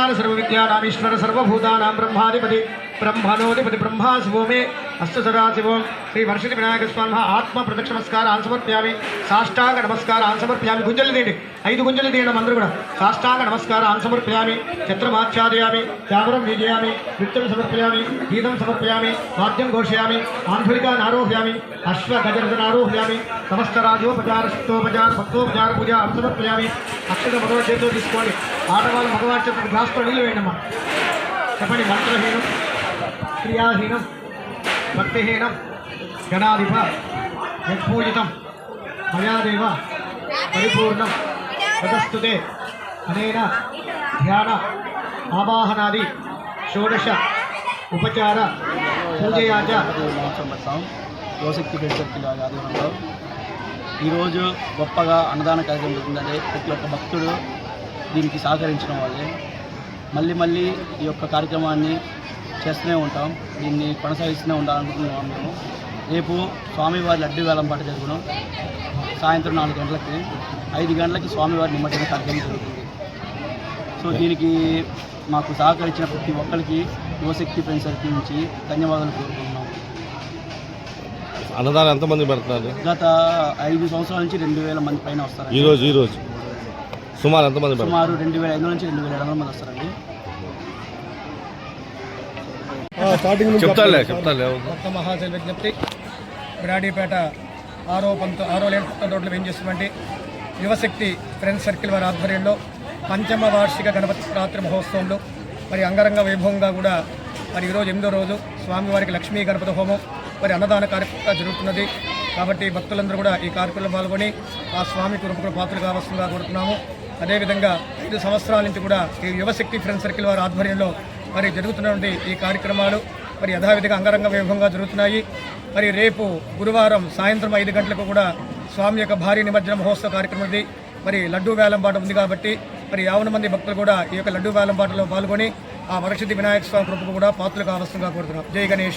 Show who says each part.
Speaker 1: सर्वविज्ञान सर्वविज्ञानामीश्वर सर्वभूतानां ब्रह्माधिपति ब्रह्मणोधिपति ब्रह्मा शिवो मे अस्त सदाशिवो श्री वर्षिति विनायक स्वामी आत्म प्रदक्षिण नमस्कारान् समर्पयामि साष्टांग नमस्कारान् समर्पयामि गुंजलि तीयंడి 5 गुंजलि తీయడం అందరూ కూడా साष्टांग नमस्कारान् समर्पयामि छत्रमाच्छादयामि त्यागरं वीजयामि नृत्यं समर्पयामि गीतं समर्पयामि वाद्यं घोषयामि आन्धुलिकान् आरोहयामि अश्वगजरथन् आरोहयामि समस्तराजोपचार शक्तोपचार भक्तोपचार पूजा समर्पयामि अक्षत मगवाడి చేతిలో తీసుకోండి ఆడవాళ్ళు మగవాడి చేతిలో గ్లాసులో నీళ్ళు వేయండమ్మా చెప్పండి మంత్రహీనం क्रियाहीनम भक्तिहीनम गणाधिप यत्पूजितं मया देव परिपूर्णं तदस्तुते अनेन ध्यान आवाहनादि षोडश उपचार पूजया च
Speaker 2: యువశక్తి ఫెస్టివల్ ఆధ్వర్యంలో ఈరోజు గొప్పగా అన్నదాన కార్యక్రమం జరుగుతుందంటే ప్రతి ఒక్క భక్తుడు దీనికి సహకరించడం వల్లే మళ్ళీ ఈ యొక్క కార్యక్రమాన్ని చేస్తూనే ఉంటాం. దీన్ని కొనసాగిస్తూనే ఉండాలనుకుంటున్నాం. మేము రేపు స్వామివారి లడ్డు వేలంపాట జరుగును. సాయంత్రం 4 గంటలకి 5 గంటలకి స్వామివారి నిమజ్జన కార్యక్రమం జరుగుతుంది. సో దీనికి మాకు సహకరించిన ప్రతి ఒక్కరికి యువశక్తి ఫ్రెండ్స్ సర్కిల్ నుంచి ధన్యవాదాలు కోరుకుంటున్నాం.
Speaker 3: అన్నదానం ఎంతమంది పెడుతున్నారు?
Speaker 2: గత 5 సంవత్సరాల నుంచి 2000 మంది పైన వస్తారు.
Speaker 3: ఈరోజు సుమారు ఎంతమంది?
Speaker 2: సుమారు 2500 నుంచి 2700 మంది వస్తారండి.
Speaker 3: చెప్తాలే
Speaker 1: కొత్త మహాశైల విజ్ఞప్తి బ్రాడీపేట 6వ లేన్ రోడ్లు వేయించేసినటువంటి యువశక్తి ఫ్రెండ్స్ సర్కిల్ వారి ఆధ్వర్యంలో పంచమ వార్షిక గణపతి రాత్రి మహోత్సవంలో మరి అంగరంగ వైభవంగా కూడా మరి ఈరోజు 8వ రోజు స్వామివారికి లక్ష్మీ గణపతి హోమం మరి అన్నదాన కార్యక్రమం జరుగుతున్నది. కాబట్టి భక్తులందరూ కూడా ఈ కార్యక్రమంలో పాల్గొని ఆ స్వామి కృపకు పాత్రలు కావాల్సిందిగా కోరుతున్నాము. అదేవిధంగా 5 సంవత్సరాల నుంచి కూడా ఈ యువశక్తి ఫ్రెండ్స్ సర్కిల్ వారి ఆధ్వర్యంలో మరి జరుగుతున్నటువంటి ఈ కార్యక్రమాలు మరి యథావిధిగా అంగరంగ వైభవంగా జరుగుతున్నాయి. మరి రేపు గురువారం సాయంత్రం 5 గంటలకు కూడా స్వామి యొక్క భారీ నిమజ్జన మహోత్సవ కార్యక్రమం ఉంది. మరి లడ్డూ వేలంపాట ఉంది కాబట్టి మరి 50 మంది భక్తులు కూడా ఈ యొక్క లడ్డూ వేలంపాటలో పాల్గొని ఆ వరసిద్ధి వినాయక స్వామి కృపకు కూడా పాత్రలు కావాల్సిందిగా కోరుతున్నాం. జై గణేష్.